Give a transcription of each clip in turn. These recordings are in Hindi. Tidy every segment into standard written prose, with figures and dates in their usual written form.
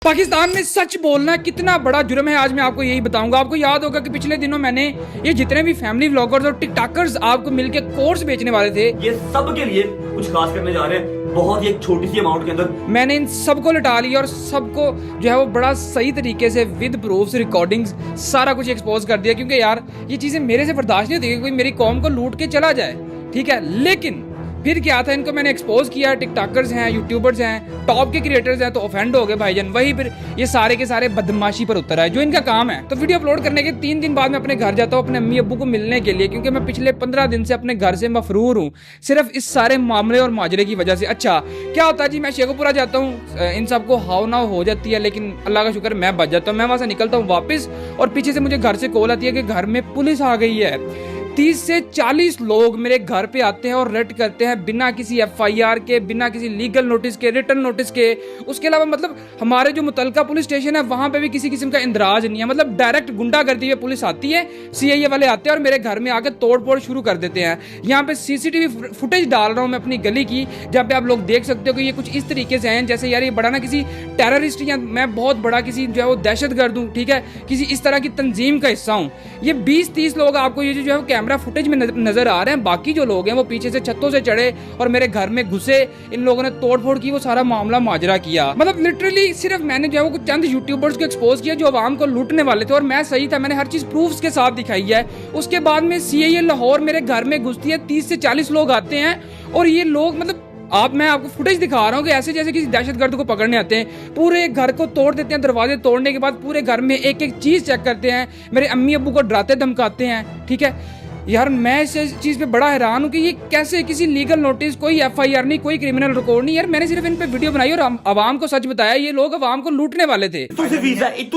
पाकिस्तान में सच बोलना कितना बड़ा जुर्म है, आज मैं आपको यही बताऊंगा। आपको याद होगा कि पिछले दिनों मैंने ये जितने भी फैमिली व्लॉगर्स और टिकटॉकर्स आपको मिलके कोर्स बेचने वाले थे, ये सब के लिए कुछ खास करने जा रहे हैं, बहुत ही एक छोटी सी अमाउंट के अंदर। मैंने इन सबको लटा लिया और सबको जो है वो बड़ा सही तरीके से विद प्रूफ्स रिकॉर्डिंग्स सारा कुछ एक्सपोज कर दिया, क्योंकि यार ये चीजें मेरे से बर्दाश्त नहीं होती कि कोई मेरी कौम को लूट के चला जाए, ठीक है। लेकिन फिर क्या था, इनको मैंने एक्सपोज किया, टिकटॉकर्स हैं, यूट्यूबर्स हैं, टॉप के क्रिएटर्स हैं, तो ऑफेंड हो गए भाईजान। वही फिर ये सारे के सारे बदमाशी पर उतर आए जो इनका काम है। तो वीडियो अपलोड करने के 3 दिन बाद मैं अपने घर जाता हूँ अपने अम्मी अब्बू को मिलने के लिए, क्योंकि मैं पिछले 15 दिन से अपने घर से मफरूर हूँ सिर्फ इस सारे मामले और माजरे की वजह से। अच्छा क्या होता है जी, मैं शेखुपुरा जाता हूँ, इन सबको हाव नाव हो जाती है, लेकिन अल्लाह का शुक्र मैं बच जाता हूँ। मैं वहां से निकलता हूँ वापस और पीछे से मुझे घर से कॉल आती है कि घर में पुलिस आ गई है। 30 से 40 लोग मेरे घर पे आते हैं और रेड करते हैं बिना किसी एफआईआर के, बिना किसी लीगल नोटिस के, रिटर्न नोटिस के। उसके अलावा मतलब हमारे जो मुतलका पुलिस स्टेशन है वहां पे भी किसी किस्म का इंदराज नहीं है, मतलब डायरेक्ट गुंडागर्दी हुई पुलिस आती है, सीआईए वाले आते हैं और मेरे घर में आकर तोड़-फोड़ शुरू कर देते हैं। यहाँ पे सीसीटीवी फुटेज डाल रहा हूँ मैं अपनी गली की, जहाँ पे आप लोग देख सकते हो कि ये कुछ इस तरीके से हैं जैसे यार ये बड़ा ना किसी टेररिस्ट या मैं बहुत बड़ा किसी जो है वो दहशतगर्द हूँ, ठीक है, किसी इस तरह की तंजीम का हिस्सा हूँ। ये 20-30 लोग आपको ये जो है कैमरा फुटेज में नजर आ रहे हैं। बाकी जो लोग हैं वो पीछे से छतों से चढ़े और मेरे घर में घुसे, इन लोगों ने तोड़फोड़ की, वो सारा मामला माजरा किया। मतलब लिटरली सिर्फ मैंने जो है वो चंद यूट्यूबर्स को एक्सपोज किया जो आवाम को लूटने वाले थे, और मैं सही था, मैंने हर चीज प्रूफ्स के साथ दिखाई है। उसके बाद में सीआईए लाहौर मेरे घर में घुसती है, 30 से 40 लोग आते हैं और ये लोग मतलब मैं आपको फुटेज दिखा रहा हूँ कि ऐसे जैसे किसी दहशतगर्द को पकड़ने आते हैं, पूरे घर को तोड़ देते हैं। दरवाजे तोड़ने के बाद पूरे घर में एक एक चीज चेक करते हैं, मेरे अम्मी अब्बू को डराते धमकाते हैं, ठीक है। यार मैं इस चीज पे बड़ा हैरान हूँ कि ये कैसे किसी लीगल नोटिस, कोई एफआईआर नहीं, कोई क्रिमिनल रिकॉर्ड नहीं। यार मैंने सिर्फ इन पे वीडियो बनाई और आवाम को सच बताया, ये लोग आवाम को लूटने वाले थे। इतू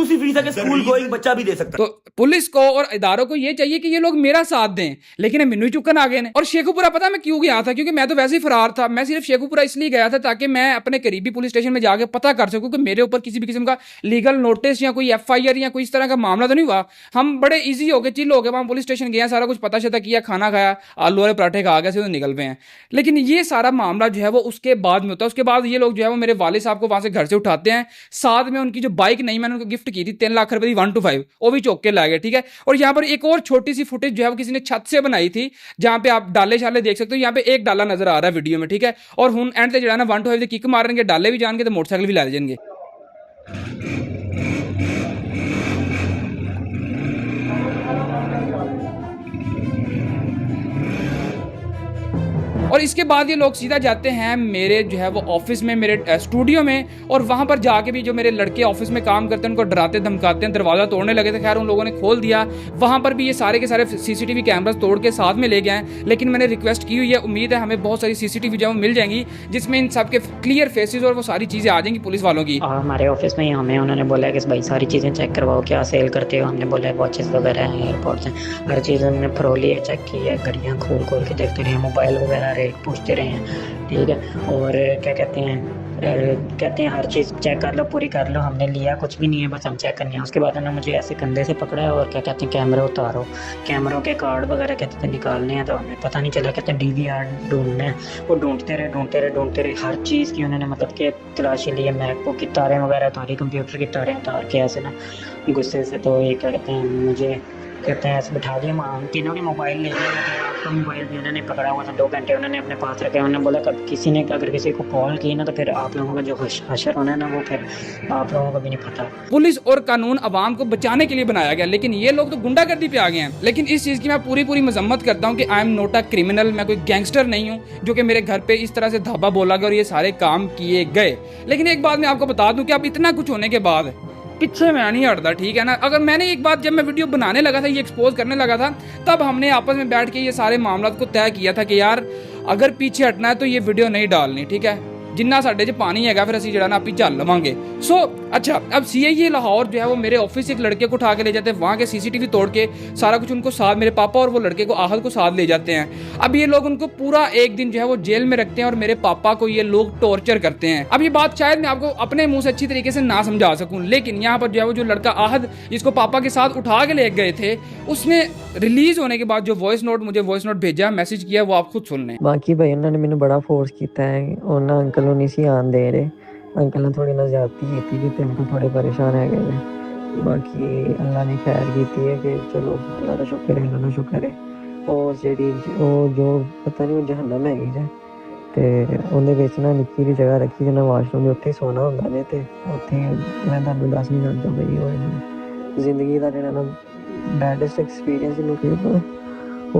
सी वीजा के स्कूल गोइंग बच्चा भी दे सकता। तो पुलिस को और इदारों को ये चाहिए कि ये लोग मेरा साथ दें, लेकिन मेनू चुकन आ गए ने। और शेखुपुरा पता मैं क्यों गया था, क्योंकि मैं तो वैसे ही फरार था। मैं सिर्फ शेखुपुरा इसलिए गया था ताकि मैं अपने करीबी पुलिस स्टेशन में जाके पता कर सकूं कि मेरे ऊपर किसी भी किस्म का लीगल नोटिस या कोई एफआईआर या कोई इस तरह का मामला तो नहीं हुआ। हम बड़े ईजी हो गए, चिल हो गए, वहां पुलिस स्टेशन गए, सारा कुछ पता शता किया, खाना खाया, आलू वाले पराठे खा गए, तो निकल गए हैं। लेकिन ये सारा मामला जो है वो उसके बाद में होता है। उसके बाद ये लोग जो है वो मेरे वालिद साहब को वहां से घर से उठाते हैं, साथ में उनकी जो बाइक नहीं मैंने उनको गिफ्ट की थी 3 लाख रुपए की 1 to 5 वो भी चौक के ला गए, ठीक है। और यहाँ पर एक और छोटी सी फुटेज जो है वो किसी ने छत से बनाई थी, जहां पे आप डाले शाले देख सकते हो। यहाँ पे एक डाला नजर आ रहा है वीडियो में, ठीक है। और हुन एंड जो है ना 1 to 5 किक मारेंगे, डाले भी जाएंगे तो मोटरसाइकिल भी ला जाएंगे। और इसके बाद ये लोग सीधा जाते हैं मेरे जो है वो ऑफिस में, मेरे स्टूडियो में, और वहां पर जाके भी जो मेरे लड़के ऑफिस में काम करते हैं उनको डराते धमकाते हैं। दरवाजा तोड़ने लगे थे, खैर उन लोगों ने खोल दिया। वहां पर भी ये सारे के सारे सीसीटीवी कैमरास तोड़ के साथ में ले गए हैं, लेकिन मैंने रिक्वेस्ट की हुई है, उम्मीद है हमें बहुत सारी सीसीटीवी जो मिल जाएंगी जिसमें इन सब के क्लियर फेसेस और वो सारी चीजें आ जाएंगी पुलिस वालों की। हमारे ऑफिस में हमें उन्होंने बोला कि भाई सारी चीज़ें चेक करवाओ, क्या सेल करते हो। हमने बोला वॉचेस वगैरह हैं, एयरपोर्ट्स हैं, हर चीज़ हमने फरोली है, चेक की है, घड़ियाँ खोल खोल के देखते रहे, मोबाइल वगैरह रेट पूछते रहे हैं, ठीक है। और क्या कहते हैं हर चीज़ चेक कर लो, पूरी कर लो। हमने लिया कुछ भी नहीं है, बस हम चेक करनी है। उसके बाद उन्होंने मुझे ऐसे कंधे से पकड़ा है और क्या कहते हैं कैमरे उतारो, कैमरों के कार्ड वगैरह कहते थे निकालने हैं, तो हमें पता नहीं चला, कहते हैं डीवीआर ढूंढना है। वो ढूंढते रहे, हर चीज़ की उन्होंने मतलब कि तलाशी ली है। मैकबुक की तारें वगैरह उतारी, कंप्यूटर की तारें उतार के ऐसे ना गुस्से से, तो ये कहते हैं मुझे कहते हैं ऐसे बिठा दिया। हम तीनों के मोबाइल ले गए, आपका मोबाइल भी उन्होंने पकड़ा हुआ था, 2 घंटे उन्होंने अपने पास रखे। उन्होंने बोला कब किसी ने अगर किसी को कॉल की ना तो फिर आप लोगों का जो हशर होना है ना वो फिर आप लोगों को भी नहीं पता। पुलिस और कानून आवाम को बचाने के लिए बनाया गया, लेकिन ये लोग तो गुंडागर्दी पे आ गए हैं। लेकिन इस चीज की मैं पूरी मजम्मत करता हूँ कि I am not a criminal, मैं कोई गैंगस्टर नहीं हूँ जो कि मेरे घर पे इस तरह से धाबा बोला गया और ये सारे काम किए गए। लेकिन एक बात मैं आपको बता दूं कि अब इतना कुछ होने के बाद पीछे मैं नहीं हटता, ठीक है ना। अगर मैंने एक बात, जब मैं वीडियो बनाने लगा था, ये एक्सपोज करने लगा था, तब हमने आपस में बैठ के ये सारे मामला को तय किया था कि यार अगर पीछे हटना है तो ये वीडियो नहीं डालनी, ठीक है। जिन्ना साढ़े च पानी है फिर असं जरा आपी झल लवांगे। सो अच्छा, अब सीआईए लाहौर जो है वो मेरे ऑफिस से एक लड़के को उठा के ले जाते हैं, वहाँ के सीसीटीवी तोड़ के सारा कुछ उनको साथ, मेरे पापा और वो लड़के को आहद को साथ ले जाते हैं। अब ये लोग उनको पूरा एक दिन जो है वो जेल में रखते हैं और मेरे पापा को ये लोग टॉर्चर करते हैं। अब ये बात शायद मैं आपको अपने मुंह से अच्छी तरीके से ना समझा सकूं, लेकिन यहाँ पर जो है वो जो लड़का आहद जिसको पापा के साथ उठा के ले गए थे, उसने रिलीज होने के बाद जो मुझे वॉइस नोट भेजा, मैसेज किया, वो आप खुद सुन लें। बाकी भाई उन्होंने मैंने बड़ा फोर्स किया है, उन्होंने अंकल नहीं सी आन दे रहे अंकल ने थोड़ी ना ज्यादती की थी ते अंकल थोड़े परेशान है गए। बाकी अल्लाह ने खैर की है कि चलो अल्लाह का शुक्र है, अल्लाह का शुक्र है। और जो पता नहीं जहन्नम हैगी जे ते ਉਹਦੇ ਵਿੱਚ ਨਾ ਨਿੱਕੀ ਜਿਹੀ ਜਗ੍ਹਾ ਰੱਖੀ ਜਿਹਨਾਂ ਵਾਸ਼ਰੂਮ ਦੇ ਉੱਥੇ ਹੀ ਸੋਣਾ ਹੁੰਦਾ ਨੇ ਤੇ ਉੱਥੇ ਮੈਂ ਤੁਹਾਨੂੰ ਦੱਸ ਨਹੀਂ ਸਕਦਾ ਬਈ ਉਹ ਜ਼ਿੰਦਗੀ ਦਾ ਜਿਹੜਾ ਨਾ ਬੈਡੈਸਟ ਐਕਸਪੀਰੀਅੰਸ ਇਹਨੂੰ ਕਹਿੰਦਾ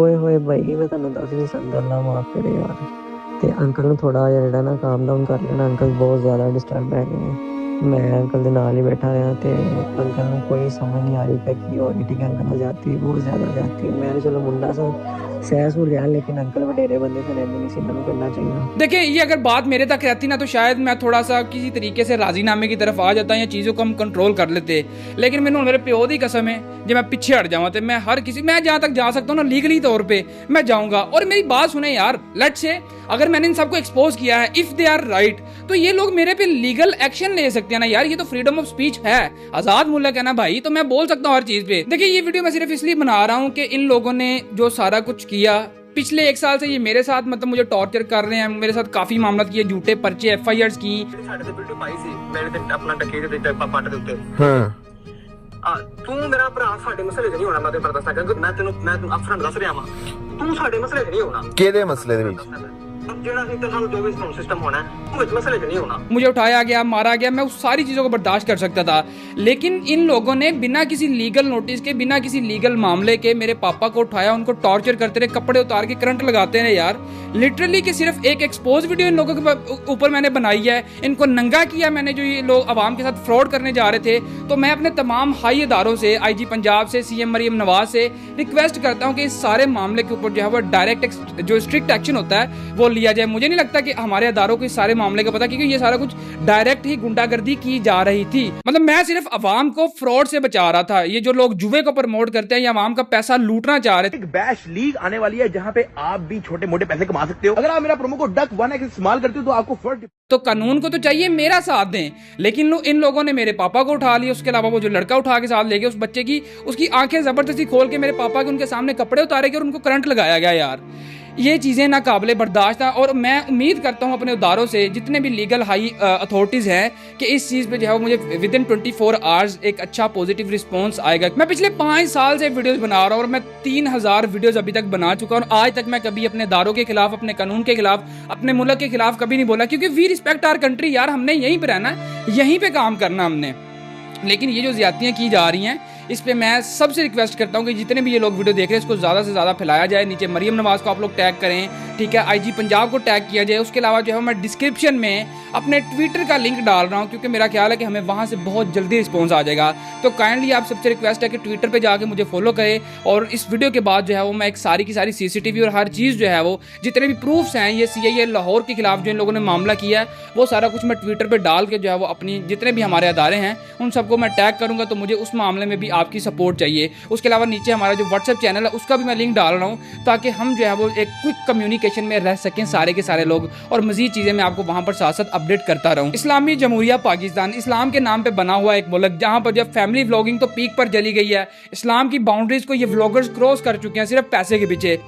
ਓਏ ਹੋਏ ਬਈ ਮੈਂ ਤੁਹਾਨੂੰ ਦੱਸ ਨਹੀਂ ਸਕਦਾ। ਅੱਲਾ ਮਾਫ ਕਰੇ ਯਾਰ। ਤੇ ਅੰਕਲ ਨੂੰ ਥੋੜਾ ਜਿਹਾ ਜਿਹੜਾ ਨਾ ਕਾਮ ਡਾਊਨ ਕਰ ਲੈਣਾ। ਅੰਕਲ ਬਹੁਤ ਜ਼ਿਆਦਾ ਡਿਸਟਰਬ ਹੈ ਗਏ। मैं अंकल के नाल ही बैठा रहा तो अंकल में कोई समझ नहीं आ रही था कि और ठीक है अंकल जाती बहुत ज़्यादा जाती है। मैंने चलो मुंडा सा सहस हो लिया लेकिन अंकल वडेरे बंदे से नहीं सी इन्होंने करना चाहिए। देखिए ये अगर बात मेरे तक रहती ना तो शायद मैं थोड़ा सा किसी तरीके से राजीनामे की तरफ आ जाता या चीज़ों को हम कंट्रोल कर लेते, लेकिन मैंने मेरे प्यो की कसम है जब मैं पीछे हट जाऊँ तो मैं मैं जहाँ तक जा सकता हूँ ना लीगली तौर पर मैं जाऊँगा। और मेरी बात सुने यार, लेट्स से अगर मैंने इन सबको एक्सपोज किया है, इफ़ दे आर राइट, तो ये लोग मेरे पे लीगल एक्शन ले सकते हैं ना यार। ये तो फ्रीडम ऑफ स्पीच है, आजाद मुल्क है ना भाई, तो मैं बोल सकता हूँ हर चीज पे। देखिए ये वीडियो मैं सिर्फ इसलिए बना रहा हूँ कि इन लोगों ने जो सारा कुछ किया पिछले 1 साल से, ये मेरे साथ मतलब मुझे टॉर्चर कर रहे हैं, मेरे साथ काफी मामला किए, झूठे पर्चे FIRs की। ਤੂੰ ਮੇਰਾ ਭਰਾ ਸਾਡੇ ਮਸਲੇ 'ਚ ਨਹੀਂ ਹੋਣਾ। ਮੈਂ ਤੇ ਪਰਦਾ ਸਾਂ ਕਿ ਮੈਂ ਤੈਨੂੰ ਅਫਸਰਾਂ ਨੂੰ ਦੱਸ ਰਿਹਾ ਵਾਂ, ਤੂੰ ਸਾਡੇ ਮਸਲੇ 'ਚ ਨਹੀਂ ਹੋਣਾ। ਕਿਹਦੇ ਮਸਲੇ ਦੇ ਵਿੱਚ? ਜਿਹੜਾ ਸੀ ਤੇਰਾ ਜੋ ਵੀ सिस्टम होना है वो इस मसले 'ਚ नहीं होना। मुझे उठाया गया, मारा गया, मैं उस सारी चीजों को बर्दाश्त कर सकता था, लेकिन इन लोगों ने बिना किसी लीगल नोटिस के, बिना किसी लीगल मामले के मेरे पापा को उठाया, उनको टॉर्चर करते रहे, कपड़े उतार के करंट लगाते रहे यार। लिटरली कि सिर्फ एक एक्सपोज वीडियो इन लोगों के ऊपर मैंने बनाई है, इनको नंगा किया मैंने। जो ये लोग आवाम के साथ फ्रॉड करने जा रहे थे, तो मैं अपने तमाम हाई अदारों से, IG पंजाब से, CM मरियम नवाज से रिक्वेस्ट करता हूँ कि इस सारे मामले के ऊपर जो है वो डायरेक्ट जो स्ट्रिक्ट एक्शन होता है वो लिया जाए। मुझे नहीं लगता कि हमारे अदारों को इस सारे मामले का पता, क्योंकि ये सारा कुछ डायरेक्ट ही गुंडागर्दी की जा रही थी। मतलब मैं सिर्फ अवाम को फ्रॉड से बचा रहा था। ये जो लोग जुए को प्रमोट करते हैं या अवाम का पैसा लूटना चाह रहे थे। एक बैश लीग आने वाली है जहां पे आप भी छोटे मोटे पैसे कमा सकते हो। अगर आप मेरा प्रोमो कोड DUCK1X इस्तेमाल करते हो तो आपको फर्स्ट। तो कानून को तो चाहिए मेरा साथ दें, लेकिन इन लोगों ने मेरे पापा को उठा लिया। उसके अलावा वो जो लड़का उठा के साथ ले गए, उस बच्चे की उसकी आंखें जबरदस्ती खोल के मेरे पापा के उनके सामने कपड़े उतारे गए और उनको करंट लगाया गया यार। ये चीज़ें नाकाबिले बर्दाश्त था। और मैं उम्मीद करता हूँ अपने उदारों से, जितने भी लीगल हाई अथॉरिटीज़ हैं, कि इस चीज़ पे जो है वो मुझे विदिन 24 आवर्स एक अच्छा पॉजिटिव रिस्पॉन्स आएगा। मैं पिछले 5 साल से वीडियोस बना रहा हूँ और मैं 3000 वीडियोस अभी तक बना चुका हूँ। आज तक मैं कभी अपने इदारों के खिलाफ, अपने कानून के खिलाफ, अपने मुल्क के खिलाफ कभी नहीं बोला, क्योंकि वी रिस्पेक्ट आवर कंट्री यार। हमने यहीं पर रहना है, यहीं पर काम करना हमने। लेकिन ये जो ज़्यादतियाँ की जा रही हैं, इस पे मैं सबसे रिक्वेस्ट करता हूँ कि जितने भी ये लोग वीडियो देख रहे हैं इसको ज़्यादा से ज़्यादा फैलाया जाए। नीचे मरियम नवाज को आप लोग टैग करें, ठीक है, IG पंजाब को टैग किया जाए। उसके अलावा जो है मैं डिस्क्रिप्शन में अपने ट्विटर का लिंक डाल रहा हूँ, क्योंकि मेरा ख्याल है कि हमें वहाँ से बहुत जल्दी रिस्पॉन्स आ जाएगा। तो काइंडली आप सबसे रिक्वेस्ट है कि ट्विटर पर जाके मुझे फॉलो करें। और इस वीडियो के बाद जो है वो मैं एक सारी की सारी CCTV और हर चीज़ जो है वो जितने भी प्रूफ्स हैं, ये CIA लाहौर के खिलाफ जो इन लोगों ने मामला किया है, वो सारा कुछ मैं ट्विटर पर डाल के जो है वो अपनी जितने भी हमारे अदारे हैं उन सबको मैं टैग करूँगा। तो मुझे उस मामले में भी आपकी सपोर्ट चाहिए। उसके अलावा नीचे हमारा जो WhatsApp चैनल है उसका भी मैं लिंक डाल रहा हूँ, ताकि हम जो है वो एक क्विक कम्युनिकेशन में रह सकें सारे के सारे लोग, और मजीद चीज़ें मैं आपको वहाँ पर साथ साथ अपडेट करता रहूँ। इस्लामी जमहूरिया पाकिस्तान, इस्लाम के नाम पे बना हुआ एक मुल्क, जहाँ पर जब फैमिली व्लॉगिंग तो पीक पर चली गई है, इस्लाम की बाउंड्रीज को ये व्लॉगर्स क्रॉस कर चुके हैं सिर्फ पैसे के पीछे।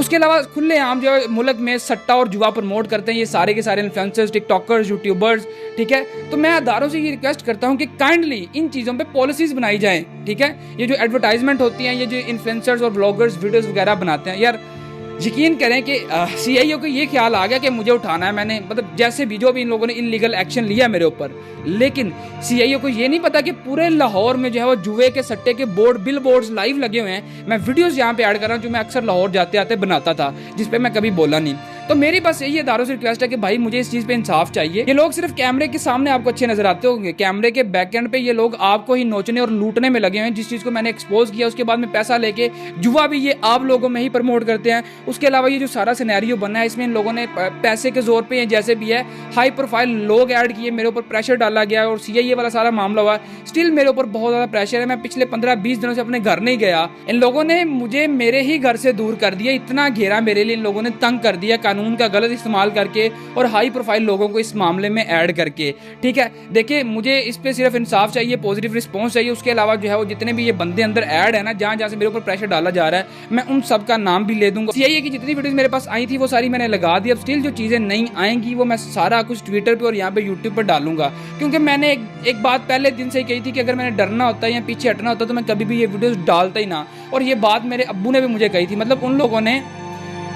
उसके अलावा खुले आम जो मुल्क में सट्टा और जुआ प्रमोट करते हैं ये सारे के सारे इन्फ्लुएंसर्स, टिकटॉकर्स, यूट्यूबर्स, ठीक है। तो मैं अदारों से ये रिक्वेस्ट करता हूँ कि काइंडली इन चीज़ों पे पॉलिसीज बनाई जाएं, ठीक है। ये जो एडवर्टाइजमेंट होती हैं, ये जो इन्फ्लुएंसर्स और ब्लॉगर्स वीडियोस वगैरह बनाते हैं यार, यकीन करें कि CIO को ये ख्याल आ गया कि मुझे उठाना है। मैंने मतलब जैसे भी जो भी इन लोगों ने इनलीगल एक्शन लिया मेरे ऊपर, लेकिन CIO को ये नहीं पता कि पूरे लाहौर में जो है वो जुए के सट्टे के बिल बोर्ड्स लाइव लगे हुए हैं। मैं वीडियोस यहाँ पे ऐड कर रहा हूँ जो मैं अक्सर लाहौर जाते आते बनाता था, जिस पे मैं कभी बोला नहीं। तो मेरी बस यही अदारों से रिक्वेस्ट है कि भाई मुझे इस चीज़ पे इंसाफ चाहिए। ये लोग सिर्फ कैमरे के सामने आपको अच्छे नजर आते होंगे, कैमरे के बैक एंड पे ये लोग आपको ही नोचने और लूटने में लगे हुए हैं। जिस चीज़ को मैंने एक्सपोज किया उसके बाद में पैसा लेके जुआ भी ये आप लोगों में ही प्रमोट करते हैं। उसके अलावा ये जो सारा सिनेरियो बना है इसमें इन लोगों ने पैसे के जोर पे जैसे भी है हाई प्रोफाइल लोग ऐड किए, मेरे ऊपर प्रेशर डाला गया और CIA वाला सारा मामला हुआ। स्टिल मेरे ऊपर बहुत ज़्यादा प्रेशर है। मैं पिछले 15-20 दिनों से अपने घर नहीं गया। इन लोगों ने मुझे मेरे ही घर से दूर कर दिया, इतना घेरा मेरे लिए इन लोगों ने तंग कर दिया, कानून का गलत इस्तेमाल करके और हाई प्रोफाइल लोगों को इस मामले में ऐड करके। ठीक है, देखिए मुझे इस पे सिर्फ इंसाफ चाहिए, पॉजिटिव रिस्पॉन्स चाहिए। उसके अलावा जो है वो जितने भी ये बंदे अंदर ऐड है ना, जहाँ जहाँ से मेरे ऊपर प्रेशर डाला जा रहा है, मैं उन सब का नाम भी ले दूंगा। यही है कि जितनी वीडियोस मेरे पास आई थी वो सारी मैंने लगा दी। अब स्टिल जो चीज़ें नहीं आएंगी वो मैं सारा कुछ ट्विटर पे और यहाँ पे यूट्यूब पर डालूंगा, क्योंकि मैंने एक बात पहले दिन से ही कही थी कि अगर मैंने डरना होता है या पीछे हटना होता तो मैं कभी भी ये वीडियोस डालता ही ना। और ये बात मेरे अब्बू ने भी मुझे कही थी, मतलब उन लोगों ने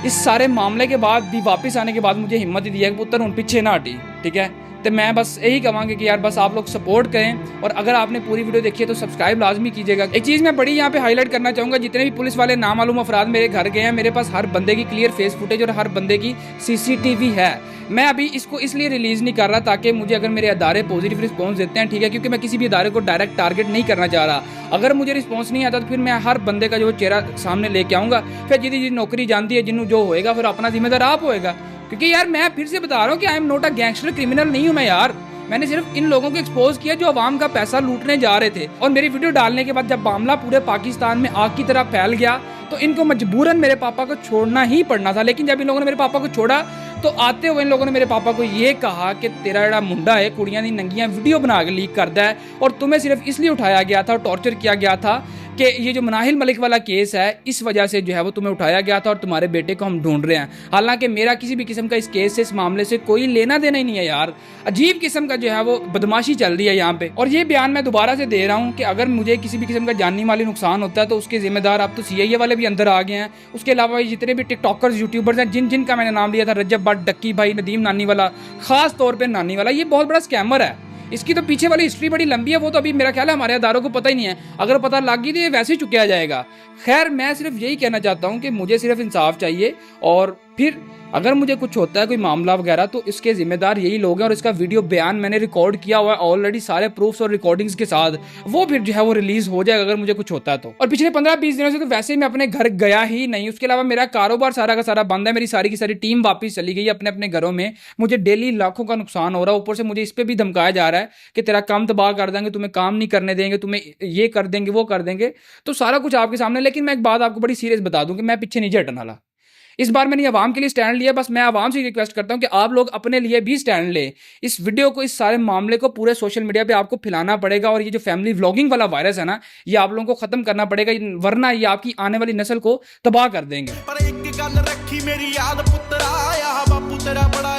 इस सारे मामले के बाद भी वापस आने के बाद मुझे हिम्मत ही दिया कि पुत्र उन पीछे ना हटी। ठीक है, तो मैं बस यही कहूँगा कि यार बस आप लोग सपोर्ट करें, और अगर आपने पूरी वीडियो देखी है तो सब्सक्राइब लाजमी कीजिएगा। एक चीज़ मैं बड़ी यहाँ पे हाईलाइट करना चाहूँगा, जितने भी पुलिस वाले नामालूम अफराद मेरे घर गए हैं, मेरे पास हर बंदे की क्लियर फेस फुटेज और हर बंदे की CCTV है। मैं अभी इसको इसलिए रिलीज़ नहीं कर रहा ताकि मुझे अगर मेरे अदारे पॉजिटिव रिस्पॉन्स देते हैं, ठीक है, क्योंकि मैं किसी भी अदारे को डायरेक्ट टारगेट नहीं करना चाह रहा। अगर मुझे रिस्पॉन्स नहीं आता तो फिर मैं हर बंदे का जो चेहरा सामने लेके आऊँगा, फिर जितनी नौकरी जानती है जिन्हों जो होएगा फिर अपना जिम्मेदार आप होएगा। क्योंकि यार मैं फिर से बता रहा हूँ कि I am not a gangster, criminal नहीं हूँ मैं यार। मैंने सिर्फ इन लोगों को एक्सपोज किया जो अवाम का पैसा लूटने जा रहे थे। और मेरी वीडियो डालने के बाद जब मामला पूरे पाकिस्तान में आग की तरह फैल गया तो इनको मजबूरन मेरे पापा को छोड़ना ही पड़ना था। लेकिन जब इन लोगों ने मेरे पापा को छोड़ा तो आते हुए इन लोगों ने मेरे पापा को ये कहा कि तेरा जड़ा मुंडा है कुड़ियां दी नंगियां वीडियो बना के लीक करता है, और तुम्हें सिर्फ इसलिए उठाया गया था और टॉर्चर किया गया था कि ये जो मनाहिल मलिक वाला केस है इस वजह से जो है वो तुम्हें उठाया गया था और तुम्हारे बेटे को हम ढूंढ रहे हैं। हालांकि मेरा किसी भी किस्म का इस केस से, इस मामले से कोई लेना देना ही नहीं है यार। अजीब किस्म का जो है वो बदमाशी चल रही है यहाँ पे। और ये बयान मैं दोबारा से दे रहा हूँ कि अगर मुझे किसी भी किस्म का जानी माली नुकसान होता है तो उसके जिम्मेदार अब तो CIA वाले भी अंदर आ गए हैं। उसके अलावा जितने भी टिकटॉकर्स, यूट्यूबर्स हैं, जिनका मैंने नाम लिया था, रजब भट्ट, डक्की भाई, नदीम नानी वाला, खास तौर पर नानी वाला, ये बहुत बड़ा स्कैमर है। इसकी तो पीछे वाली हिस्ट्री बड़ी लंबी है, वो तो अभी मेरा ख्याल है हमारे अदारों को पता ही नहीं है। अगर पता लग गई तो ये वैसे ही चुकाया जाएगा। खैर मैं सिर्फ यही कहना चाहता हूँ कि मुझे सिर्फ इंसाफ चाहिए, और फिर अगर मुझे कुछ होता है कोई मामला वगैरह तो इसके जिम्मेदार यही लोग हैं। और इसका वीडियो बयान मैंने रिकॉर्ड किया हुआ है ऑलरेडी सारे प्रूफ्स और रिकॉर्डिंग्स के साथ, वो फिर जो है वो रिलीज हो जाएगा अगर मुझे कुछ होता है तो। और पिछले 15-20 दिनों से तो वैसे ही मैं अपने घर गया ही नहीं। उसके अलावा मेरा कारोबार सारा का सारा बंद है, मेरी सारी की सारी टीम वापस चली गई अपने अपने घरों में। मुझे डेली लाखों का नुकसान हो रहा है, ऊपर से मुझे इस पर भी धमकाया जा रहा है कि तेरा काम तबाह कर देंगे, तुम्हें काम नहीं करने देंगे, तुम्हें ये कर देंगे, वो कर देंगे। तो सारा कुछ आपके सामने। लेकिन मैं एक बात आपको बड़ी सीरियस बता दूं कि मैं पीछे नहीं हटने वाला। इस बार मैंने आवाम के लिए स्टैंड लिया। बस मैं आवाम से रिक्वेस्ट करता हूं कि आप लोग अपने लिए भी स्टैंड लें। इस वीडियो को, इस सारे मामले को पूरे सोशल मीडिया पे आपको फैलाना पड़ेगा, और ये जो फैमिली व्लॉगिंग वाला वायरस है ना, ये आप लोगों को खत्म करना पड़ेगा, वरना ये आपकी आने वाली नस्ल को तबाह कर देंगे। पर एक गल रखी मेरी याद पुत्रा, बापू तेरा बड़ा